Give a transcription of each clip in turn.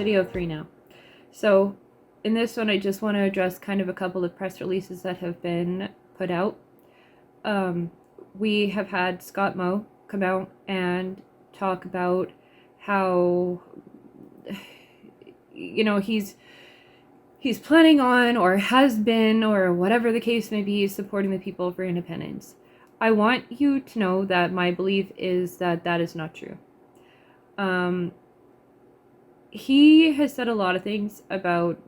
video 3 now. So in this one, I just want to address kind of a couple of press releases that have been put out. We have had Scott Moe come out and talk about how, you know, he's planning on, or has been, or whatever the case may be, supporting the people for independence. I want you to know that my belief is that that is not true. He has said a lot of things about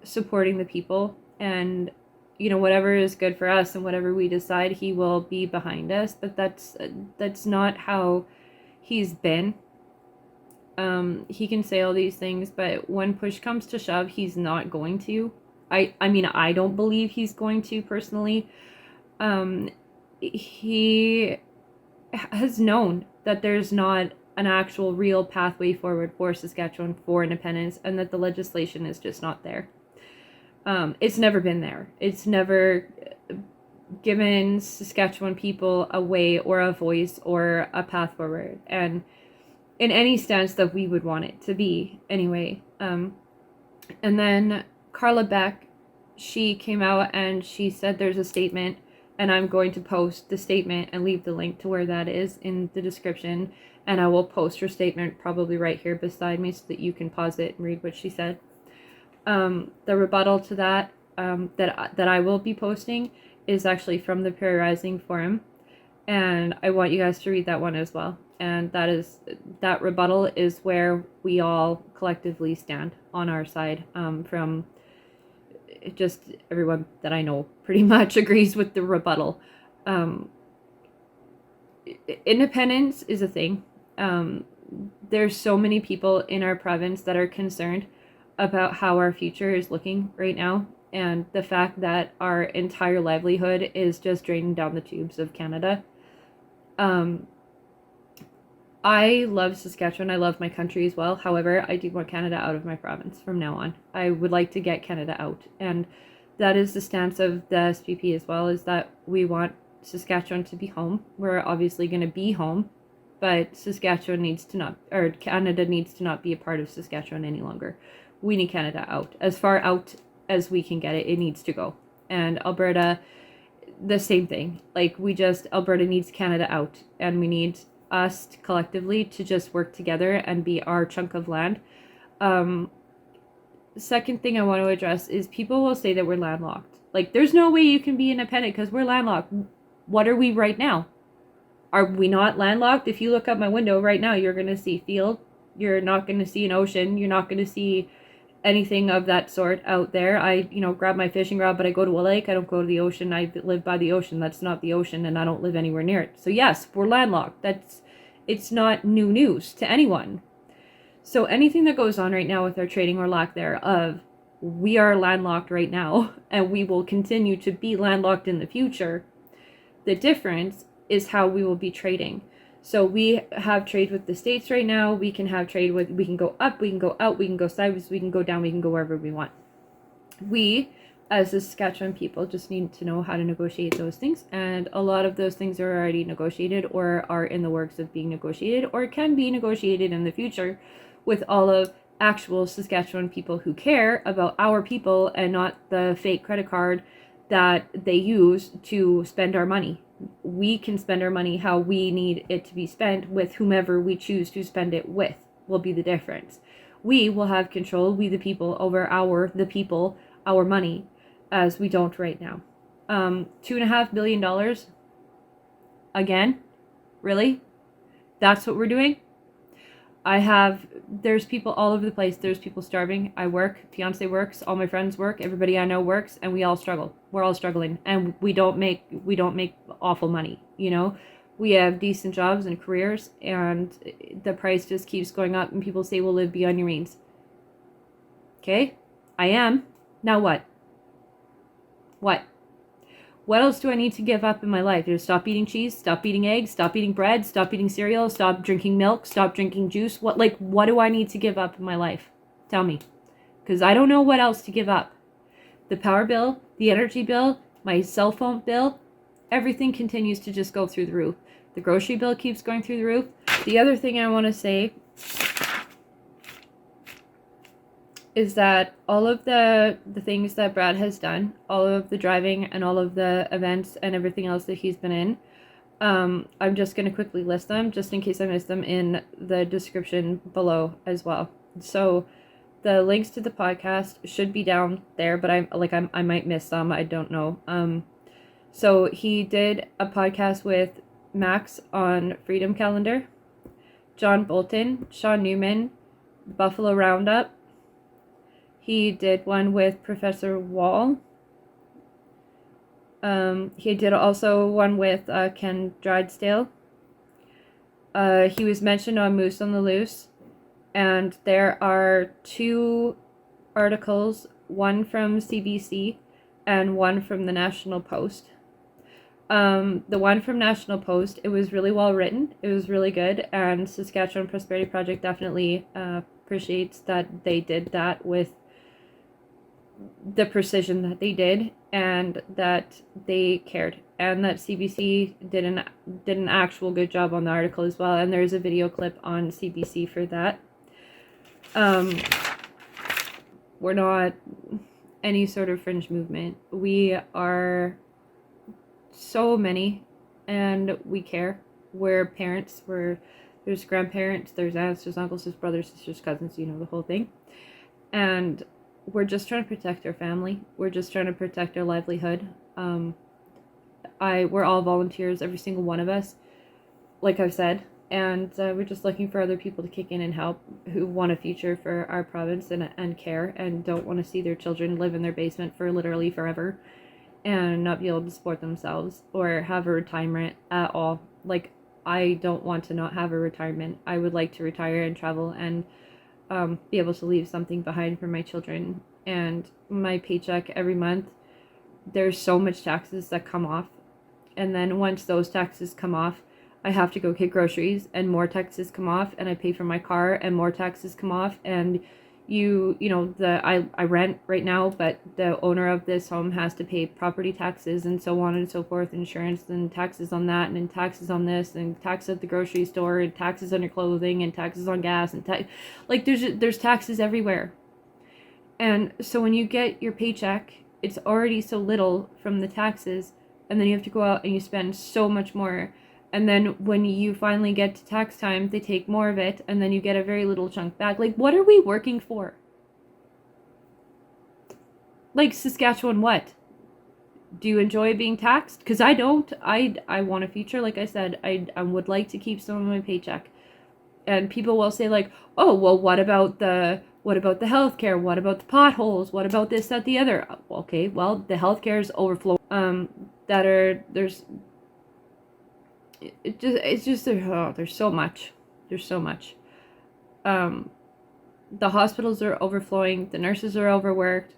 supporting the people, and, you know, whatever is good for us and whatever we decide, he will be behind us, but that's not how he's been. He can say all these things, but when push comes to shove, he's not going to. I mean, I don't believe he's going to, personally. He has known that there's not an actual real pathway forward for Saskatchewan for independence, and that the legislation is just not there. It's never been there. It's never given Saskatchewan people a way or a voice or a path forward, and in any stance that we would want it to be, anyway. And then Carla Beck, she came out and she said there's a statement, and I'm going to post the statement and leave the link to where that is in the description, and I will post her statement probably right here beside me so that you can pause it and read what she said. The rebuttal to that, that I will be posting, is actually from the Prairie Rising forum, and I want you guys to read that one as well. And that rebuttal is where we all collectively stand on our side. From just everyone that I know pretty much agrees with the rebuttal. Independence is a thing. There's so many people in our province that are concerned about how our future is looking right now, and the fact that our entire livelihood is just draining down the tubes of Canada. I love Saskatchewan. I love my country as well. However, I do want Canada out of my province from now on. I would like to get Canada out. And that is the stance of the SPP as well, is that we want Saskatchewan to be home. We're obviously going to be home, but Saskatchewan needs to not, or Canada needs to not be a part of Saskatchewan any longer. We need Canada out. As far out as we can get it, it needs to go. And Alberta, the same thing. Like, Alberta needs Canada out, and we need us collectively to just work together and be our chunk of land. Second thing I want to address is people will say that we're landlocked. Like, there's no way you can be independent because we're landlocked. What are we right now? Are we not landlocked? If you look out my window right now, you're going to see field. You're not going to see an ocean. You're not going to see anything of that sort out there. I, grab my fishing rod, but I go to a lake. I don't go to the ocean. I live by the ocean. That's not the ocean, and I don't live anywhere near it. So yes, we're landlocked. It's not new news to anyone. So anything that goes on right now with our trading or lack thereof, we are landlocked right now, and we will continue to be landlocked in the future. The difference is how we will be trading. So we have trade with the states right now. We can have trade with, we can go up, we can go out, we can go sideways, we can go down, we can go wherever we want. We, as the Saskatchewan people, just need to know how to negotiate those things. And a lot of those things are already negotiated, or are in the works of being negotiated, or can be negotiated in the future with all of actual Saskatchewan people who care about our people, and not the fake credit card that they use to spend our money. We can spend our money how we need it to be spent, with whomever we choose to spend it with, will be the difference. We will have control, we the people, over our money, as we don't right now. $2.5 billion. Again? Really? That's what we're doing? There's people all over the place. There's people starving. I work, fiance works, all my friends work, everybody I know works, and we all struggle. We're all struggling, and we don't make awful money, We have decent jobs and careers, and the price just keeps going up, and people say, well, live beyond your means. Okay? I am. Now what? What else do I need to give up in my life? Stop eating cheese, stop eating eggs, stop eating bread, stop eating cereal, stop drinking milk, stop drinking juice. What do I need to give up in my life? Tell me. Because I don't know what else to give up. The power bill, the energy bill, my cell phone bill, everything continues to just go through the roof. The grocery bill keeps going through the roof. The other thing I want to say is that all of the things that Brad has done, all of the driving and all of the events and everything else that he's been in, I'm just going to quickly list them just in case I miss them in the description below as well. So the links to the podcast should be down there, but I might miss some. I don't know. So he did a podcast with Max on Freedom Calendar, John Bolton, Shaun Newman, Buffalo Roundup. He did one with Professor Wall. He did also one with Ken Drysdale. He was mentioned on Moose on the Loose. And there are 2 articles, one from CBC and one from the National Post. The one from National Post, it was really well written. It was really good. And Saskatchewan Prosperity Project definitely appreciates that they did that with the precision that they did, and that they cared, and that CBC did an actual good job on the article as well. And there's a video clip on CBC for that. We're not any sort of fringe movement. We are so many, and we care. We're parents. There's grandparents, there's aunts, there's uncles, there's brothers, sisters, cousins, you know, the whole thing. And we're just trying to protect our family. We're just trying to protect our livelihood. We're all volunteers, every single one of us, like I've said, and we're just looking for other people to kick in and help who want a future for our province and care, and don't want to see their children live in their basement for literally forever and not be able to support themselves or have a retirement at all. Like, I don't want to not have a retirement. I would like to retire and travel and be able to leave something behind for my children. And my paycheck every month, there's so much taxes that come off, and then once those taxes come off, I have to go get groceries, and more taxes come off, and I pay for my car, and more taxes come off. And I rent right now, but the owner of this home has to pay property taxes and so on and so forth, insurance and taxes on that, and then taxes on this, and taxes at the grocery store, and taxes on your clothing, and taxes on gas, and there's taxes everywhere. And so when you get your paycheck, it's already so little from the taxes, and then you have to go out and you spend so much more. And then when you finally get to tax time, they take more of it, and then you get a very little chunk back. Like, what are we working for? Like, Saskatchewan, what? Do you enjoy being taxed? Because I don't. I want a future, like I said. I would like to keep some of my paycheck. And people will say, like, oh, well, what about the healthcare? What about the potholes? What about this, that, the other? Okay, well, the healthcare is overflowing. There's so much. There's so much. The hospitals are overflowing. The nurses are overworked.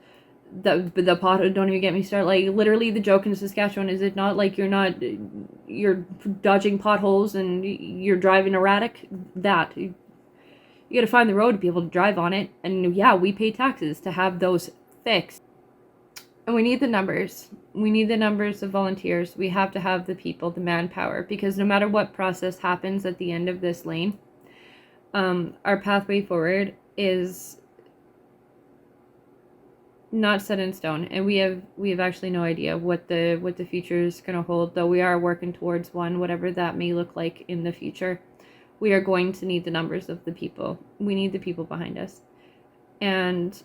Don't even get me started. Like, literally, the joke in Saskatchewan is it not like you're dodging potholes and you're driving erratic. That you got to find the road to be able to drive on it. And yeah, we pay taxes to have those fixed. And we need the numbers. We need the numbers of volunteers. We have to have the people, the manpower, because no matter what process happens at the end of this lane, our pathway forward is not set in stone, and we have actually no idea what the future is going to hold, though we are working towards one, whatever that may look like in the future. We are going to need the numbers of the people. We need the people behind us. And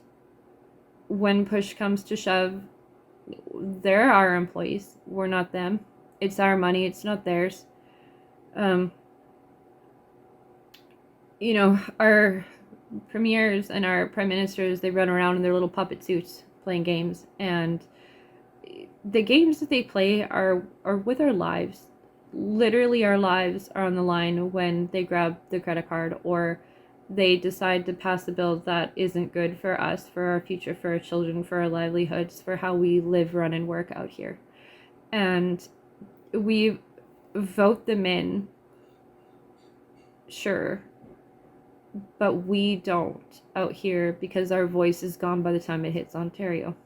when push comes to shove, they're our employees. We're not them. It's our money. It's not theirs. Our premiers and our prime ministers, they run around in their little puppet suits playing games. And the games that they play are with our lives. Literally, our lives are on the line when they grab the credit card, or they decide to pass a bill that isn't good for us, for our future, for our children, for our livelihoods, for how we live, run, and work out here. And we vote them in, sure, but we don't out here because our voice is gone by the time it hits Ontario.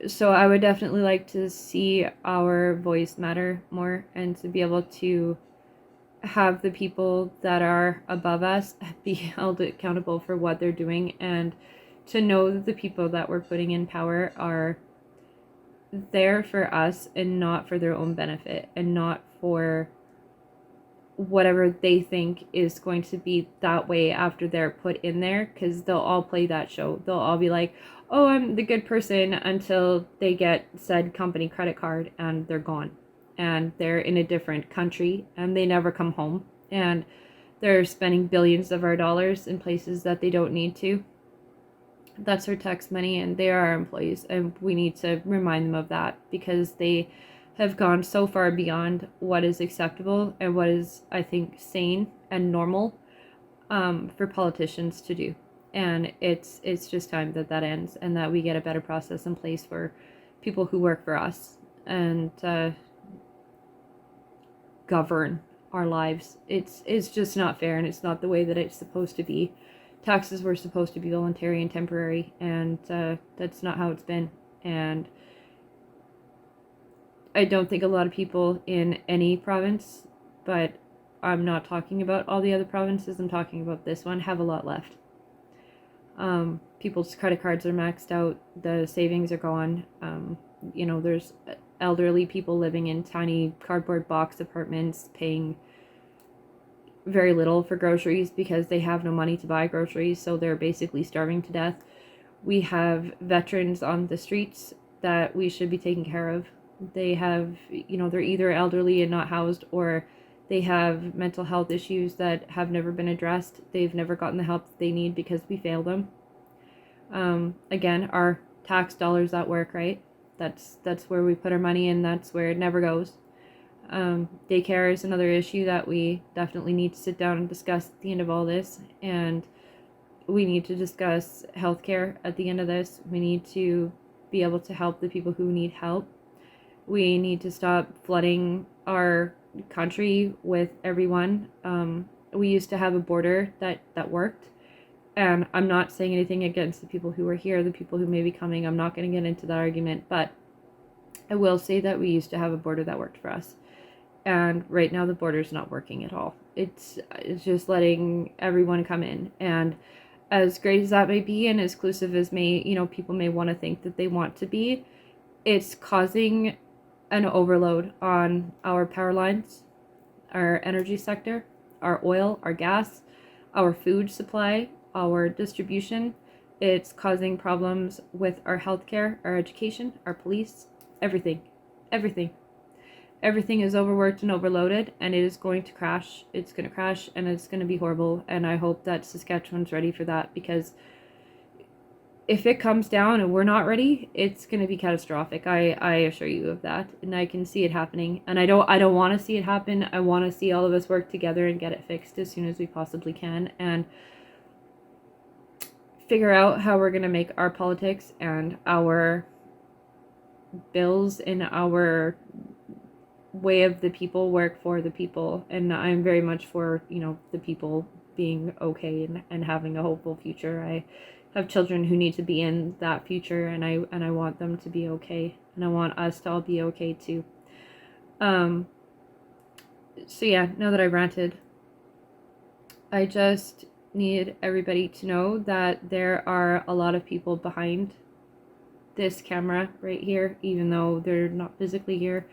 So I would definitely like to see our voice matter more, and to be able to have the people that are above us be held accountable for what they're doing, and to know that the people that we're putting in power are there for us and not for their own benefit and not for whatever they think is going to be that way after they're put in there, because they'll all play that show. They'll all be like, oh, I'm the good person, until they get said company credit card and they're gone and they're in a different country and they never come home, and they're spending billions of our dollars in places that they don't need to. That's our tax money, and they are our employees, and we need to remind them of that, because they have gone so far beyond what is acceptable and what is, I think, sane and normal for politicians to do. And it's just time that that ends, and that we get a better process in place for people who work for us and govern our lives. It's just not fair, and it's not the way that it's supposed to be. Taxes were supposed to be voluntary and temporary, and that's not how it's been. And I don't think a lot of people in any province, but I'm not talking about all the other provinces, I'm talking about this one, have a lot left. People's credit cards are maxed out, the savings are gone. There's elderly people living in tiny cardboard box apartments paying very little for groceries because they have no money to buy groceries, so they're basically starving to death. We have veterans on the streets that we should be taking care of. They have, they're either elderly and not housed, or they have mental health issues that have never been addressed. They've never gotten the help they need because we failed them. Again, our tax dollars at work, right? That's where we put our money, and that's where it never goes. Daycare is another issue that we definitely need to sit down and discuss at the end of all this, and we need to discuss healthcare at the end of this. We need to be able to help the people who need help. We need to stop flooding our country with everyone. We used to have a border that worked, and I'm not saying anything against the people who are here, the people who may be coming. I'm not going to get into that argument, but I will say that we used to have a border that worked for us. And right now the border's not working at all. It's just letting everyone come in. And as great as that may be, and as inclusive as people may want to think that they want to be, it's causing an overload on our power lines, our energy sector, our oil, our gas, our food supply, our distribution. It's causing problems with our healthcare, our education, our police, everything. Everything is overworked and overloaded, and it is going to crash. It's going to crash, and it's going to be horrible. And I hope that Saskatchewan's ready for that, because if it comes down and we're not ready, it's going to be catastrophic. I assure you of that, and I can see it happening. And I don't want to see it happen. I want to see all of us work together and get it fixed as soon as we possibly can, and figure out how we're going to make our politics and our bills and our way of the people work for the people. And I'm very much for the people being okay and having a hopeful future. I have children who need to be in that future, and I want them to be okay, and I want us to all be okay too. So yeah, now that I ranted, I just need everybody to know that there are a lot of people behind this camera right here, even though they're not physically here.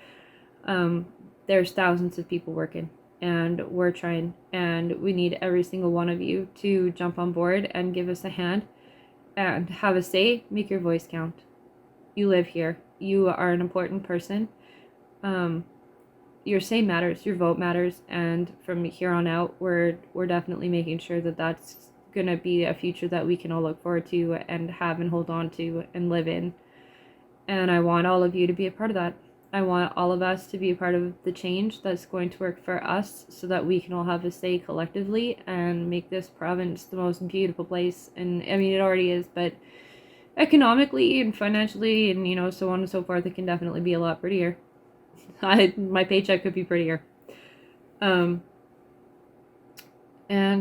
There's thousands of people working, and we're trying, and we need every single one of you to jump on board and give us a hand and have a say. Make your voice count. You live here. You are an important person. Your say matters, your vote matters, and from here on out, we're definitely making sure that that's gonna be a future that we can all look forward to and have and hold on to and live in. And I want all of you to be a part of that. I want all of us to be a part of the change that's going to work for us, so that we can all have a say collectively and make this province the most beautiful place. And I mean, it already is, but economically and financially and so on and so forth, it can definitely be a lot prettier. My paycheck could be prettier. And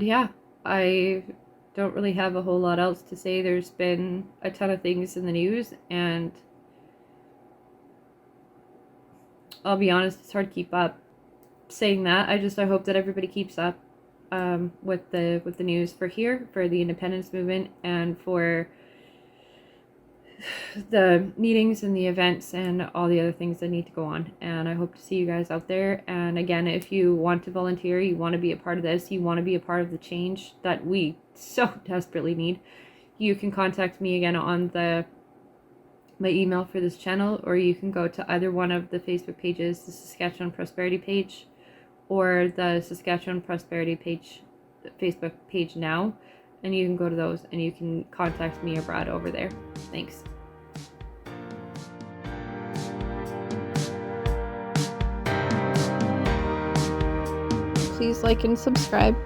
yeah, I don't really have a whole lot else to say. There's been a ton of things in the news, and I'll be honest, it's hard to keep up. saying that, I hope that everybody keeps up with the news for here, for the independence movement, and for the meetings and the events and all the other things that need to go on. And I hope to see you guys out there. And again, if you want to volunteer, you want to be a part of this, you want to be a part of the change that we so desperately need, you can contact me again on my email for this channel, or you can go to either one of the Facebook pages, the Saskatchewan Prosperity page or the Saskatchewan Prosperity page, Facebook page now, and you can go to those and you can contact me or Brad over there. Thanks. Please like and subscribe.